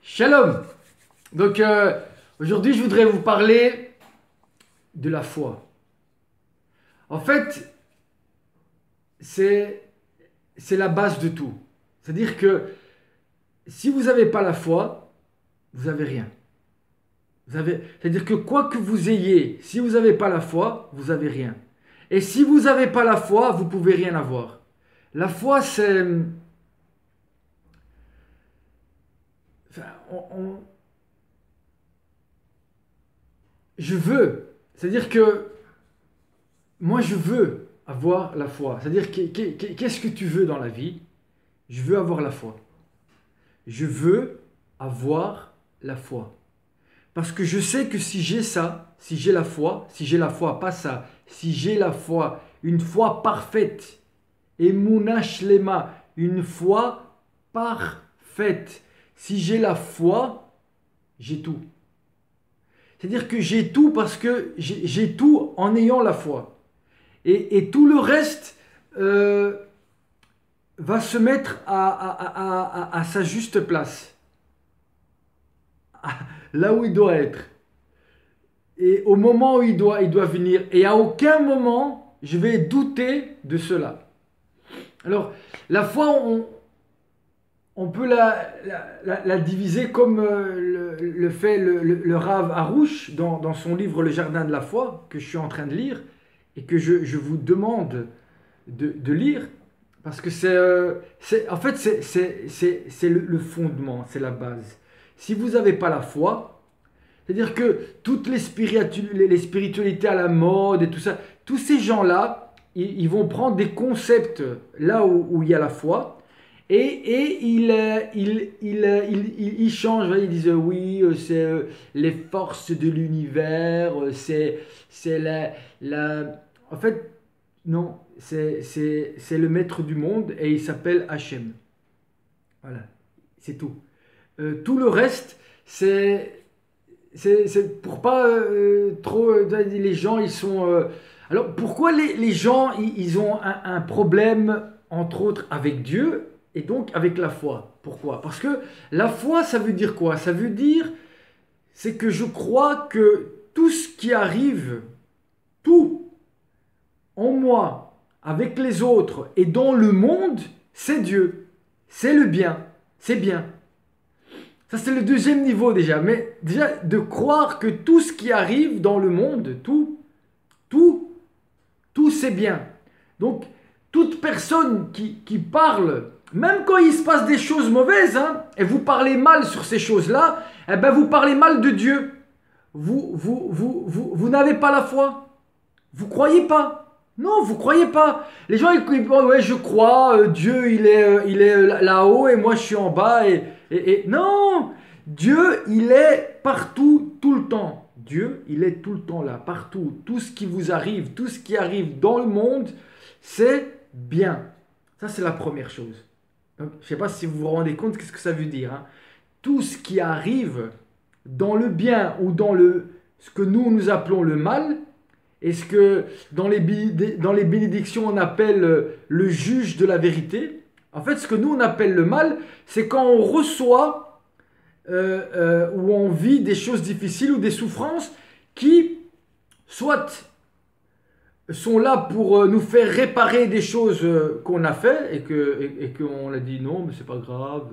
Shalom. Donc aujourd'hui je voudrais vous parler de la foi. En fait, c'est la base de tout. C'est-à-dire que si vous n'avez pas la foi, vous n'avez rien. C'est-à-dire que quoi que vous ayez, si vous n'avez pas la foi, vous n'avez rien. Et si vous n'avez pas la foi, vous pouvez rien avoir. La foi, c'est... Enfin, je veux. C'est-à-dire que moi, je veux avoir la foi. C'est-à-dire, qu'est-ce que tu veux dans la vie? Je veux avoir la foi. Je veux avoir la foi. Parce que je sais que si j'ai ça, si j'ai la foi, pas ça, si j'ai la foi, une foi parfaite, Emouna Shlema, une foi parfaite, si j'ai la foi, j'ai tout. C'est-à-dire que j'ai tout parce que j'ai tout en ayant la foi. Et tout le reste va se mettre à sa juste place. Là où il doit être. Et au moment où il doit venir. Et à aucun moment, je vais douter de cela. Alors, la foi, on peut la diviser comme le fait le Rav Harouche dans son livre Le Jardin de la foi, que je suis en train de lire, et que je vous demande de lire, parce que en fait, c'est le fondement, c'est la base. Si vous n'avez pas la foi, c'est-à-dire que toutes les spiritualités à la mode et tout ça, tous ces gens-là, ils vont prendre des concepts là où il y a la foi, et ils changent. Ils disent oui, c'est les forces de l'univers, c'est En fait, non, c'est le maître du monde et il s'appelle Hachem. Voilà, c'est tout. Tout le reste, c'est pour pas trop... les gens, ils sont... alors, pourquoi les gens, ils ont un problème, entre autres, avec Dieu et donc avec la foi? Pourquoi? Parce que la foi, ça veut dire quoi? Ça veut dire, c'est que je crois que tout ce qui arrive, tout, en moi, avec les autres et dans le monde, c'est Dieu. C'est le bien. C'est bien. Ça, c'est le deuxième niveau déjà. Mais déjà, de croire que tout ce qui arrive dans le monde, tout, c'est bien. Donc, toute personne qui parle, même quand il se passe des choses mauvaises, hein, et vous parlez mal sur ces choses-là, eh ben, vous parlez mal de Dieu. Vous n'avez pas la foi. Vous croyez pas. Non, vous croyez pas. Les gens, ils disent, oh, ouais, je crois, Dieu, il est là-haut et moi, je suis en bas. Non, Dieu, il est partout, tout le temps. Dieu, il est tout le temps là, partout. Tout ce qui vous arrive, tout ce qui arrive dans le monde, c'est bien. Ça, c'est la première chose. Donc, je ne sais pas si vous vous rendez compte qu'est-ce que ça veut dire. Hein. Tout ce qui arrive dans le bien ou dans ce que nous appelons le mal, et ce que dans les bénédictions on appelle le juge de la vérité. En fait, ce que nous on appelle le mal, c'est quand on reçoit ou on vit des choses difficiles ou des souffrances qui, soit sont là pour nous faire réparer des choses qu'on a fait et qu'on a dit non, mais c'est pas grave.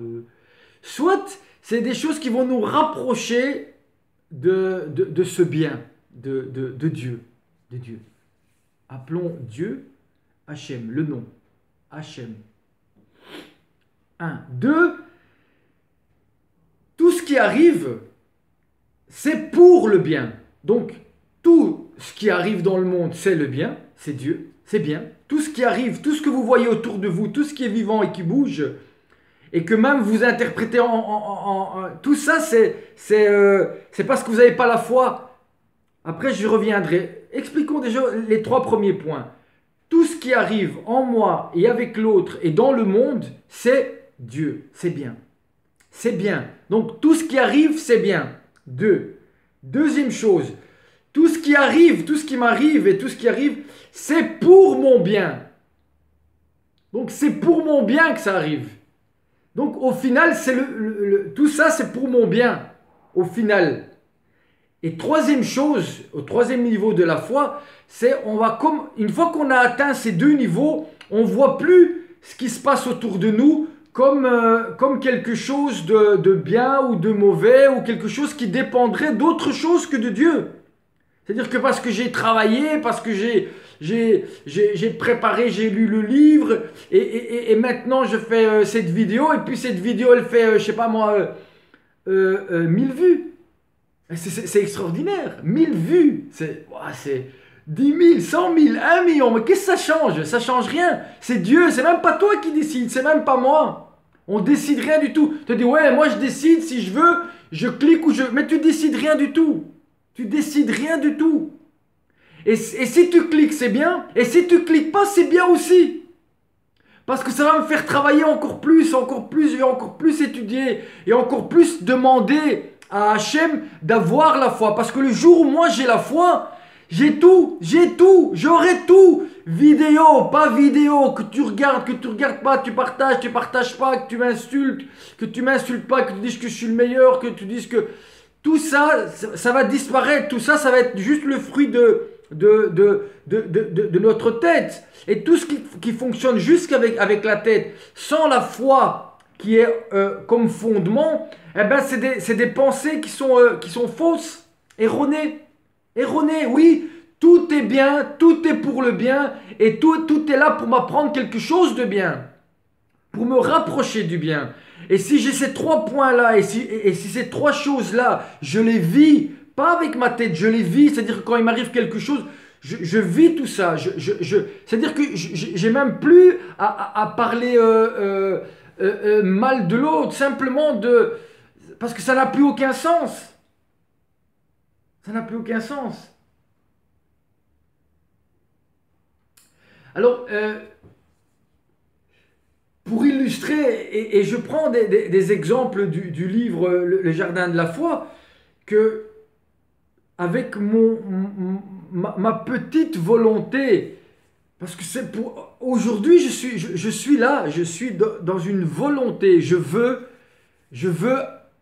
Soit c'est des choses qui vont nous rapprocher de ce bien, de Dieu. De Dieu. Appelons Dieu Hachem, le nom. Hachem. 1. 2. Tout ce qui arrive, c'est pour le bien. Donc, tout ce qui arrive dans le monde, c'est le bien, c'est Dieu, c'est bien. Tout ce qui arrive, tout ce que vous voyez autour de vous, tout ce qui est vivant et qui bouge, et que même vous interprétez tout ça, c'est parce que vous n'avez pas la foi. Après, je reviendrai. Expliquons déjà les 3 premiers points. Tout ce qui arrive en moi et avec l'autre et dans le monde, c'est Dieu. C'est bien. C'est bien. Donc, tout ce qui arrive, c'est bien. 2. Deuxième chose. Tout ce qui arrive, tout ce qui m'arrive et tout ce qui arrive, c'est pour mon bien. Donc, c'est pour mon bien que ça arrive. Donc au final, tout ça c'est pour mon bien. Au final. Et troisième chose, au troisième niveau de la foi, c'est une fois qu'on a atteint ces deux niveaux, on ne voit plus ce qui se passe autour de nous comme quelque chose de bien ou de mauvais ou quelque chose qui dépendrait d'autre chose que de Dieu. C'est-à-dire que parce que j'ai travaillé, parce que j'ai préparé, j'ai lu le livre et maintenant je fais cette vidéo et puis cette vidéo elle fait, je sais pas moi, 1000 vues. C'est extraordinaire, 1000 vues, c'est 10 000, 100 000, 1 million, mais qu'est-ce que ça change? Ça change rien, c'est Dieu, c'est même pas toi qui décide, c'est même pas moi. On décide rien du tout. Tu te dis, ouais, moi je décide, si je veux, je clique ou je... Mais tu décides rien du tout. Tu décides rien du tout. Et si tu cliques, c'est bien, et si tu cliques pas, c'est bien aussi. Parce que ça va me faire travailler encore plus, et encore plus étudier, et encore plus demander à Hachem d'avoir la foi. Parce que le jour où moi j'ai la foi, j'ai tout, j'aurai tout. Vidéo, pas vidéo, que tu regardes pas, tu partages pas, que tu m'insultes pas, que tu dises que je suis le meilleur, que tu dises que... Tout ça, ça va disparaître, tout ça, ça va être juste le fruit de notre tête. Et tout ce qui fonctionne juste avec la tête, sans la foi qui est comme fondement, eh ben c'est des pensées qui sont fausses, erronées. Erronées, oui, tout est bien, tout est pour le bien, et tout est là pour m'apprendre quelque chose de bien, pour me rapprocher du bien. Et si j'ai ces trois points-là, et si ces trois choses-là, je les vis, pas avec ma tête, je les vis, c'est-à-dire que quand il m'arrive quelque chose, je vis tout ça. C'est-à-dire que j'ai même plus à parler mal de l'autre, simplement parce que ça n'a plus aucun sens. Ça n'a plus aucun sens. Alors, pour illustrer, et je prends des exemples du livre Le Jardin de la foi, que avec ma petite volonté, parce que c'est pour aujourd'hui je suis là, je suis dans une volonté, je veux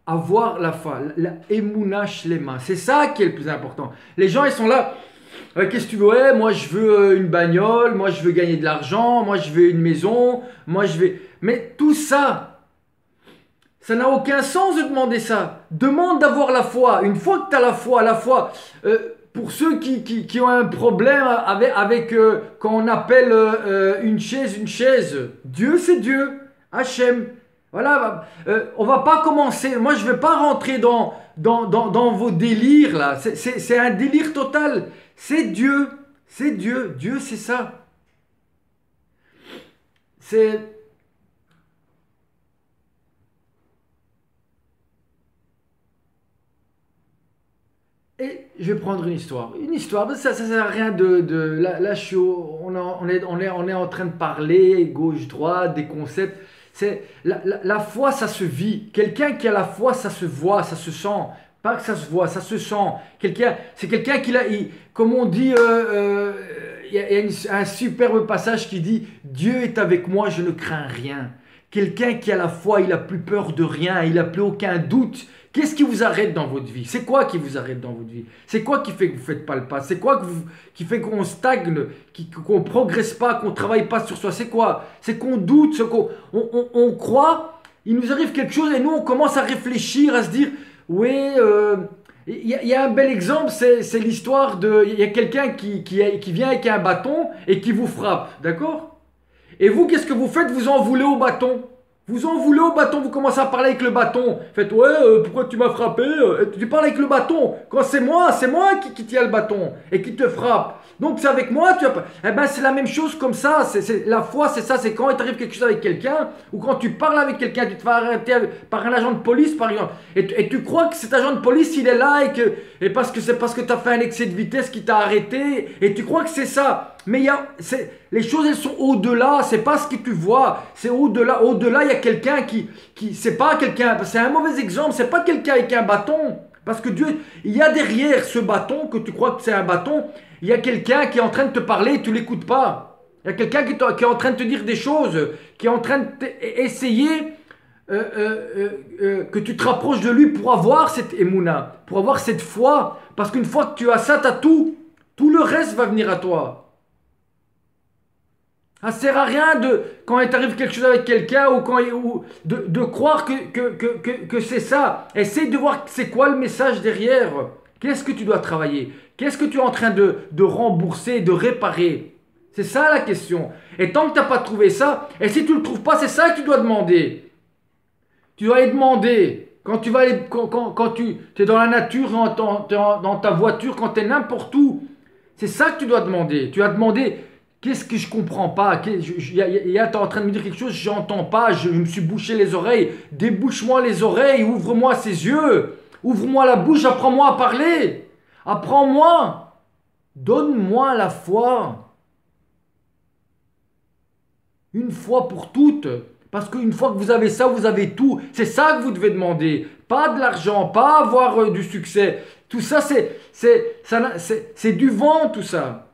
avoir la foi, la Emouna Shlema, c'est ça qui est le plus important. Les gens ils sont là, qu'est-ce que tu veux? Ouais, moi je veux une bagnole, moi je veux gagner de l'argent, moi je veux une maison, moi je vais... Mais tout ça, ça n'a aucun sens de demander ça. Demande d'avoir la foi. Une fois que tu as la foi, pour ceux qui ont un problème avec quand on appelle une chaise, Dieu c'est Dieu, Hachem. Voilà, on va pas commencer, moi je vais pas rentrer dans vos délires là, c'est un délire total, c'est Dieu, Dieu c'est ça. Et je vais prendre une histoire, ça sert à rien là je suis on est en train de parler, gauche-droite, des concepts. C'est la foi, ça se vit. Quelqu'un qui a la foi, ça se voit, ça se sent. Pas que ça se voit, ça se sent. C'est quelqu'un comme on dit, il y a un superbe passage qui dit « Dieu est avec moi, je ne crains rien ». Quelqu'un qui a la foi, il n'a plus peur de rien, il n'a plus aucun doute. Qu'est-ce qui vous arrête dans votre vie? C'est quoi qui vous arrête dans votre vie? C'est quoi qui fait que vous ne faites pas le pas? C'est quoi qui fait qu'on stagne, qu'on ne progresse pas, qu'on ne travaille pas sur soi? C'est quoi? C'est qu'on doute, on croit, il nous arrive quelque chose et nous on commence à réfléchir, à se dire, oui, il y a un bel exemple, c'est l'histoire il y a quelqu'un qui vient avec un bâton et qui vous frappe, d'accord? Et vous, qu'est-ce que vous faites? Vous en voulez au bâton. Vous en voulez au bâton, vous commencez à parler avec le bâton. Faites, ouais, pourquoi tu m'as frappé? Tu parles avec le bâton. Quand c'est moi qui tiens le bâton et qui te frappe. Donc c'est avec moi, eh ben c'est la même chose comme ça. La foi, c'est ça, c'est quand il t'arrive quelque chose avec quelqu'un, ou quand tu parles avec quelqu'un, tu te fais arrêter par un agent de police, par exemple. Et tu crois que cet agent de police, il est là et parce que c'est parce que tu as fait un excès de vitesse qui t'a arrêté, et tu crois que c'est ça. Mais les choses, elles sont au-delà, c'est pas ce que tu vois, c'est au-delà. Au-delà, il y a quelqu'un c'est pas quelqu'un, c'est un mauvais exemple, c'est pas quelqu'un avec un bâton. Parce que Dieu, il y a derrière ce bâton, que tu crois que c'est un bâton, il y a quelqu'un qui est en train de te parler et tu l'écoutes pas. Il y a quelqu'un qui est en train de te dire des choses, qui est en train d'essayer que tu te rapproches de lui pour avoir cette émouna, pour avoir cette foi. Parce qu'une fois que tu as ça, tu as tout. Tout le reste va venir à toi. Ça ne sert à rien quand il t'arrive quelque chose avec quelqu'un ou de croire que c'est ça. Essaye de voir c'est quoi le message derrière. Qu'est-ce que tu dois travailler? Qu'est-ce que tu es en train de rembourser, de réparer? C'est ça la question. Et tant que tu n'as pas trouvé ça, et si tu ne le trouves pas, c'est ça que tu dois demander. Tu dois aller demander. Quand tu vas aller, quand tu es dans la nature, dans ta voiture, quand tu es n'importe où, c'est ça que tu dois demander. Tu dois demander, qu'est-ce que je comprends pas? Tu es en train de me dire quelque chose, j'entends pas, je me suis bouché les oreilles. Débouche-moi les oreilles, ouvre-moi ses yeux. Ouvre-moi la bouche, apprends-moi à parler. Apprends-moi. Donne-moi la foi. Une fois pour toutes. Parce qu'une fois que vous avez ça, vous avez tout. C'est ça que vous devez demander. Pas de l'argent, pas avoir du succès. Tout ça, c'est du vent, tout ça.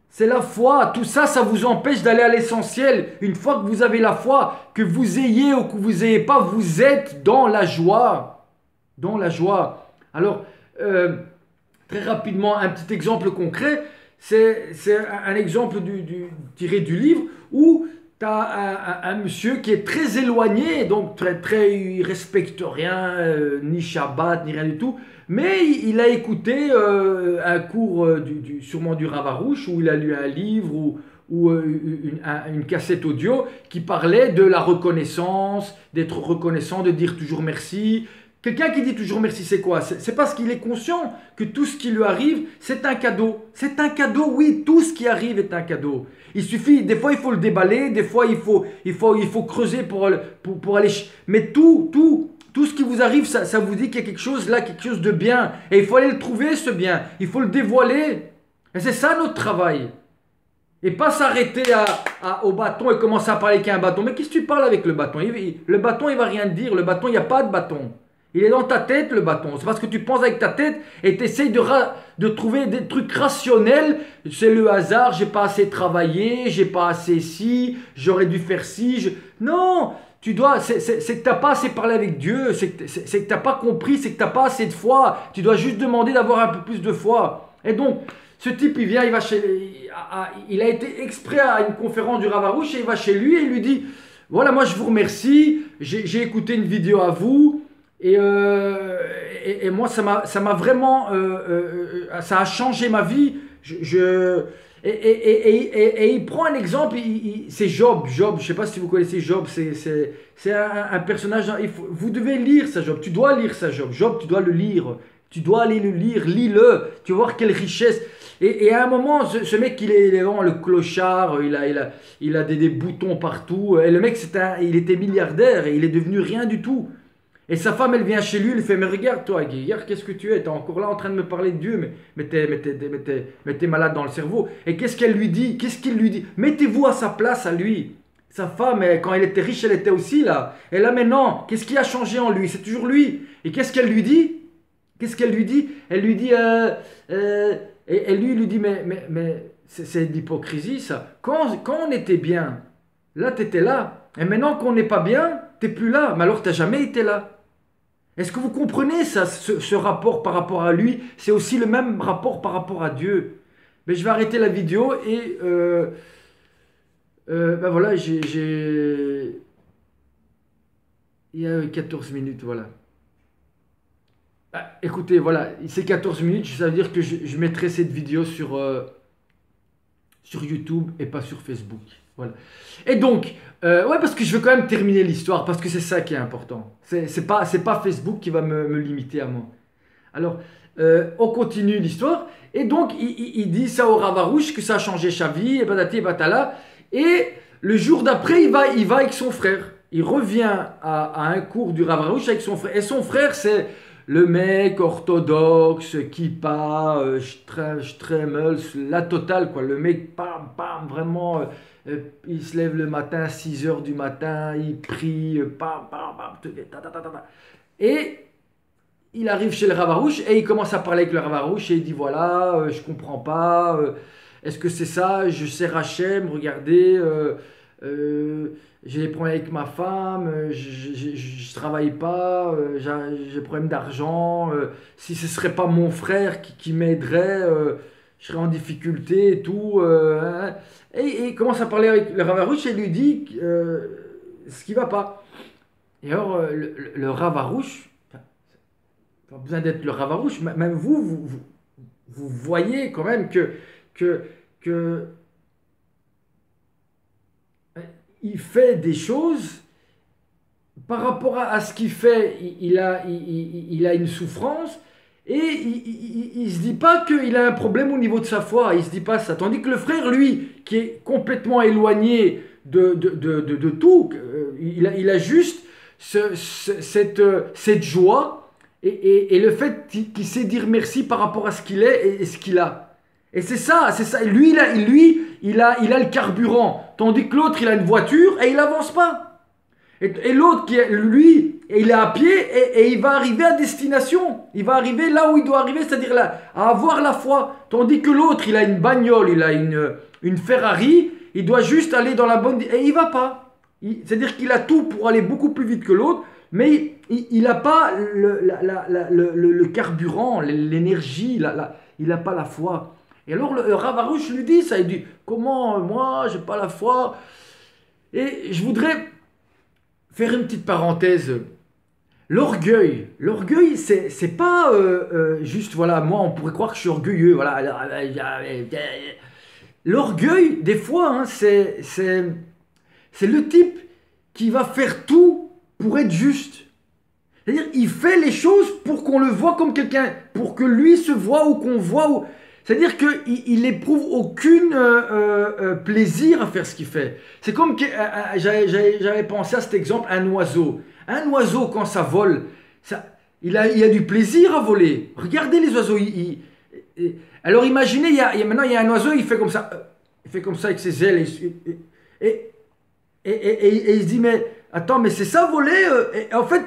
C'est la foi. Tout ça, ça vous empêche d'aller à l'essentiel. Une fois que vous avez la foi, que vous ayez ou que vous n'ayez pas, vous êtes dans la joie. Dans la joie. Alors, très rapidement, un petit exemple concret. C'est un exemple tiré du livre où tu as un monsieur qui est très éloigné, donc il respecte rien, ni Shabbat, ni rien du tout. Mais il a écouté un cours sûrement du Rav Arush, où il a lu un livre ou une cassette audio qui parlait de la reconnaissance, d'être reconnaissant, de dire toujours merci. Quelqu'un qui dit toujours merci, c'est quoi? C'est parce qu'il est conscient que tout ce qui lui arrive, c'est un cadeau. C'est un cadeau, oui, tout ce qui arrive est un cadeau. Il suffit, des fois il faut le déballer, des fois il faut creuser pour aller... Mais tout ce qui vous arrive, ça vous dit qu'il y a quelque chose là, quelque chose de bien. Et il faut aller le trouver, ce bien. Il faut le dévoiler. Et c'est ça notre travail. Et pas s'arrêter au bâton et commencer à parler avec un bâton. Mais qu'est-ce que tu parles avec le bâton? Le bâton, il va rien te dire. Le bâton, il n'y a pas de bâton. Il est dans ta tête, le bâton. C'est parce que tu penses avec ta tête et tu essayes de trouver des trucs rationnels. C'est le hasard, j'ai pas assez travaillé, j'ai pas assez ci, j'aurais dû faire ci. Non, c'est que tu n'as pas assez parlé avec Dieu, c'est que tu n'as pas compris, c'est que tu n'as pas assez de foi. Tu dois juste demander d'avoir un peu plus de foi. Et donc, ce type, il vient, il a été exprès à une conférence du Rav Arush et il va chez lui et il lui dit, voilà, moi je vous remercie, j'ai écouté une vidéo à vous. Et moi, ça m'a vraiment, ça a changé ma vie. Et il prend un exemple, c'est Job. Job, je ne sais pas si vous connaissez Job, c'est un personnage, vous devez lire ça, Job. Tu dois lire ça, Job. Job, tu dois le lire. Tu dois aller le lire, lis-le. Tu vas voir quelle richesse. Et à un moment, ce mec, il est vraiment le clochard, il a des boutons partout. Et le mec, il était milliardaire et il est devenu rien du tout. Et sa femme, elle vient chez lui, elle fait, mais regarde toi, regarde qu'est-ce que tu es, t'es encore là en train de me parler de Dieu, mais t'es malade dans le cerveau. Et qu'est-ce qu'elle lui dit? Qu'est-ce qu'il lui dit? Mettez-vous à sa place à lui. Sa femme, quand elle était riche, elle était aussi là. Et là maintenant, qu'est-ce qui a changé en lui? C'est toujours lui. Et qu'est-ce qu'elle lui dit? Qu'est-ce qu'elle lui dit? Elle lui dit, et lui, il lui dit, mais c'est de l'hypocrisie ça. Quand on était bien, là t'étais là. Et maintenant qu'on n'est pas bien, t'es plus là. Mais alors t'as jamais été là. Est-ce que vous comprenez ça, ce rapport par rapport à lui? C'est aussi le même rapport par rapport à Dieu. Mais je vais arrêter la vidéo et ben voilà, il y a 14 minutes, voilà. Ah, écoutez, voilà, c'est 14 minutes, ça veut dire que je mettrai cette vidéo sur YouTube et pas sur Facebook. Voilà. Et donc, ouais, parce que je veux quand même terminer l'histoire, parce que c'est ça qui est important. C'est pas Facebook qui va me limiter à moi. Alors, on continue l'histoire. Et donc, il dit ça au Rav Arush, que ça a changé sa vie, et patati et patala. Et le jour d'après, il va avec son frère. Il revient à un cours du Rav Arush avec son frère. Et son frère, c'est le mec orthodoxe, kippa, stremels, la totale, quoi. Le mec, bam, bam, vraiment... il se lève le matin à 6 h du matin, il prie, bam, bam, bam, et il arrive chez le Rav Arush et il commence à parler avec le Rav Arush et il dit voilà, je comprends pas, est-ce que c'est ça, je sers Hachem, regardez, j'ai des problèmes avec ma femme, je travaille pas, j'ai des problèmes d'argent, si ce serait pas mon frère qui m'aiderait, je serais en difficulté et tout. Hein. Et il commence à parler avec le Ravarouche et lui dit ce qui va pas. Et alors, le Ravarouche, pas besoin d'être le Ravarouche, même vous voyez quand même que il fait des choses par rapport à ce qu'il fait, il a une souffrance et il se dit pas qu'il a un problème au niveau de sa foi, il se dit pas ça. Tandis que le frère, lui, qui est complètement éloigné de tout, il a juste cette joie et le fait qu'il sait dire merci par rapport à ce qu'il est et ce qu'il a. Et c'est ça, c'est ça. Lui, il a le carburant, tandis que l'autre, il a une voiture et il avance pas. Et l'autre, lui, il est à pied et il va arriver à destination. Il va arriver là où il doit arriver, c'est-à-dire là, à avoir la foi. Tandis que l'autre, il a une bagnole, il a une Ferrari, il doit juste aller dans la bonne... Et il va pas. C'est-à-dire qu'il a tout pour aller beaucoup plus vite que l'autre, mais il n'a pas le carburant, l'énergie, il n'a pas la foi. Et alors le Ravarouche lui dit ça, il dit, comment moi, j'ai pas la foi. Et je voudrais faire une petite parenthèse. L'orgueil, c'est pas juste, voilà, moi on pourrait croire que je suis orgueilleux, voilà. L'orgueil, des fois, hein, c'est le type qui va faire tout pour être juste. C'est-à-dire, il fait les choses pour qu'on le voit comme quelqu'un, pour que lui se voit ou qu'on voit. C'est-à-dire qu'il n'éprouve aucun plaisir à faire ce qu'il fait. C'est comme que j'avais pensé à cet exemple, un oiseau. Un oiseau, quand ça vole, il a du plaisir à voler. Regardez les oiseaux. Alors imaginez, maintenant il y a un oiseau, il fait comme ça. Il fait comme ça avec ses ailes. Et il se dit, mais attends, mais c'est ça voler et en fait,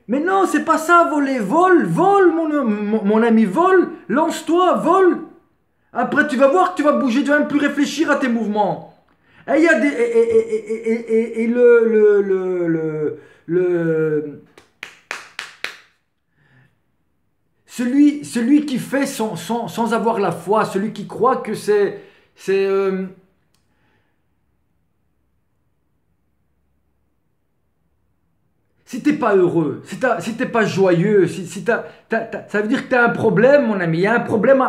mais non, c'est pas ça voler. Vole, mon ami, vole. Lance-toi, vole. Après, tu vas voir que tu vas bouger, tu vas même plus réfléchir à tes mouvements. Et il y a des... Et celui qui fait sans avoir la foi, celui qui croit que si t'es pas heureux, si t'es pas joyeux, ça veut dire que tu as un problème, mon ami. Il y a un problème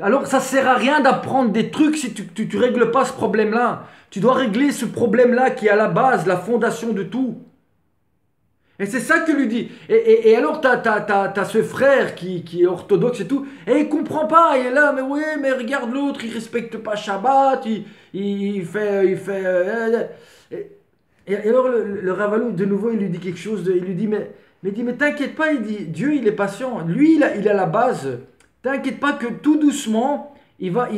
alors ça sert à rien d'apprendre des trucs si tu règles pas ce problème-là. Tu dois régler ce problème-là qui est à la base, la fondation de tout. Et c'est ça que lui dit. Et alors, t'as ce frère qui est orthodoxe et tout, et il comprend pas. Il est là, mais ouais, mais regarde l'autre, il respecte pas Shabbat, il fait. Et alors, le Ravalou, de nouveau, il lui dit quelque chose. Il lui dit, mais t'inquiète pas, il dit, Dieu, il est patient. Lui, il a la base. T'inquiète pas que tout doucement, il va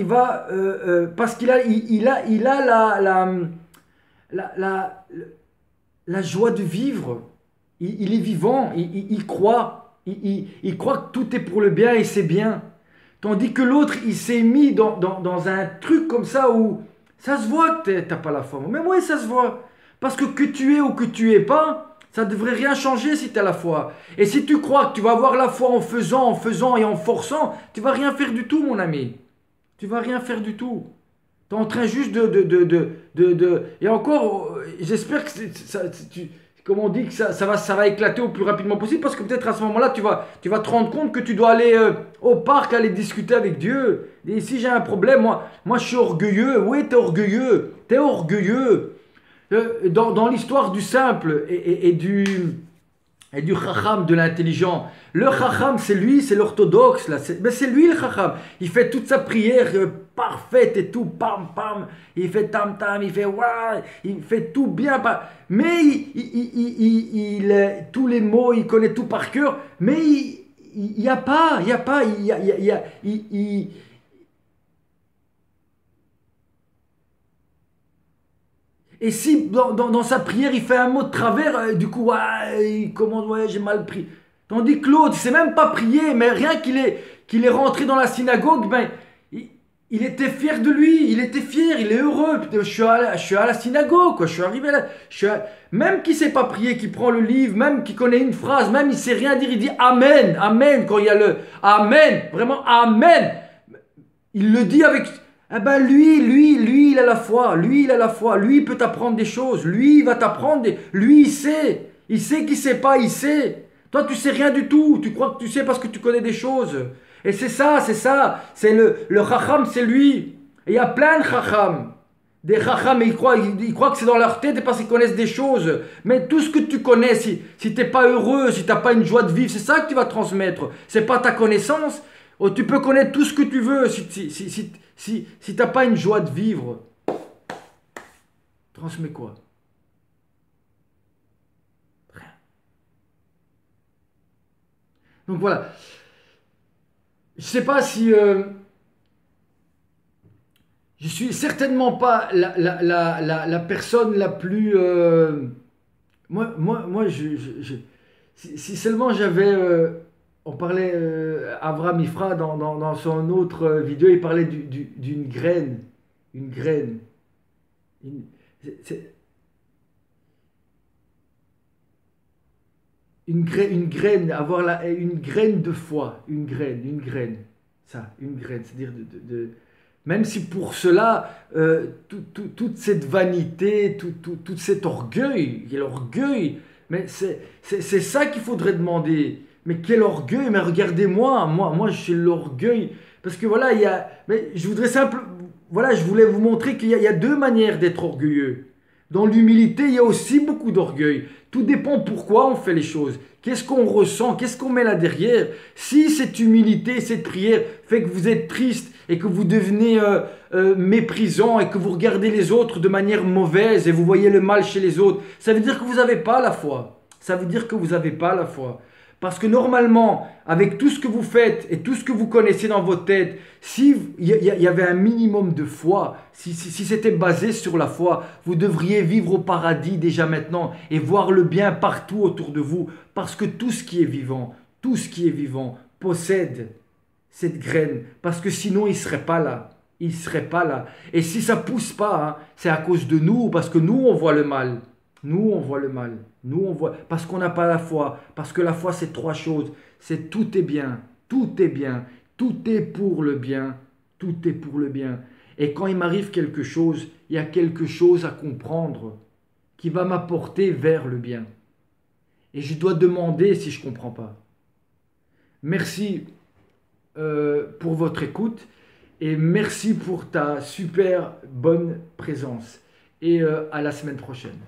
parce qu'il a, il a la joie de vivre. Il est vivant, il croit, il croit que tout est pour le bien et c'est bien. Tandis que l'autre, il s'est mis dans un truc comme ça où ça se voit que t'as pas la foi. Mais moi, ça se voit. Parce que tu es ou que tu es pas, ça ne devrait rien changer si tu as la foi. Et si tu crois que tu vas avoir la foi en faisant et en forçant, tu vas rien faire du tout, mon ami. Tu vas rien faire du tout. Tu es en train juste Et encore, j'espère que comme on dit, que ça va éclater au plus rapidement possible, parce que peut-être à ce moment-là, tu vas te rendre compte que tu dois aller au parc, aller discuter avec Dieu. Et si j'ai un problème, moi je suis orgueilleux. Oui, tu es orgueilleux. Tu es orgueilleux. Dans l'histoire du simple et du chacham, de l'intelligent, le chacham, c'est lui, c'est l'orthodoxe, là. C'est lui le chacham. Il fait toute sa prière parfaite et tout, pam, pam. Il fait tam, tam, il fait waouh, il fait tout bien. Mais tous les mots, il connaît tout par cœur. Mais il n'y a pas. Et si dans sa prière, il fait un mot de travers, du coup, il commande, ouais, j'ai mal pris. Tandis que l'autre, il ne sait même pas prier, mais rien qu'il est rentré dans la synagogue, ben, il était fier de lui, il était fier, il est heureux. Putain, je suis à la synagogue, quoi. Je suis arrivé là. Même qui ne sait pas prier, qui prend le livre, même qui connaît une phrase, même il ne sait rien dire, il dit Amen, Amen, quand il y a le Amen, vraiment Amen. Il le dit avec. Eh ben lui, il a la foi, lui, il a la foi, lui, il peut t'apprendre des choses, lui, il va t'apprendre lui, il sait qu'il sait pas, il sait. Toi, tu sais rien du tout, tu crois que tu sais parce que tu connais des choses. Et c'est ça, c'est le chacham, c'est lui. Et il y a plein de chacham. Des chacham, ils croient que c'est dans leur tête parce qu'ils connaissent des choses. Mais tout ce que tu connais, si tu n'es pas heureux, si tu n'as pas une joie de vivre, c'est ça que tu vas transmettre. C'est pas ta connaissance. Oh, tu peux connaître tout ce que tu veux. Si tu n'as pas une joie de vivre, transmets quoi? Rien. Donc voilà. Je ne sais pas si... je suis certainement pas la personne la plus... moi si seulement j'avais... on parlait... Avram Ifra dans son autre vidéo, il parlait d'une graine. Une graine. Une, c'est- une graine, avoir une graine de foi. Une graine. Ça, une graine. C'est-à-dire même si pour cela, toute cette vanité, tout cet orgueil, quel orgueil, mais c'est ça qu'il faudrait demander. Mais quel orgueil, mais regardez-moi, moi j'ai l'orgueil. Parce que voilà, mais je voudrais voilà, je voulais vous montrer qu'il y a deux manières d'être orgueilleux. Dans l'humilité, il y a aussi beaucoup d'orgueil. Tout dépend pourquoi on fait les choses. Qu'est-ce qu'on ressent? Qu'est-ce qu'on met là derrière? Si cette humilité, cette prière fait que vous êtes triste et que vous devenez méprisant et que vous regardez les autres de manière mauvaise et vous voyez le mal chez les autres, ça veut dire que vous n'avez pas la foi. Ça veut dire que vous n'avez pas la foi. Parce que normalement, avec tout ce que vous faites et tout ce que vous connaissez dans votre tête, si il y avait un minimum de foi, si c'était basé sur la foi, vous devriez vivre au paradis déjà maintenant et voir le bien partout autour de vous. Parce que tout ce qui est vivant possède cette graine. Parce que sinon, il ne serait pas là. Il ne serait pas là. Et si ça ne pousse pas, hein, c'est à cause de nous, parce que nous, on voit le mal. Nous, on voit le mal. Nous, on voit... Parce qu'on n'a pas la foi. Parce que la foi, c'est trois choses. C'est tout est bien. Tout est bien. Tout est pour le bien. Tout est pour le bien. Et quand il m'arrive quelque chose, il y a quelque chose à comprendre qui va m'apporter vers le bien. Et je dois demander si je ne comprends pas. Merci pour votre écoute. Et merci pour ta super bonne présence. Et à la semaine prochaine.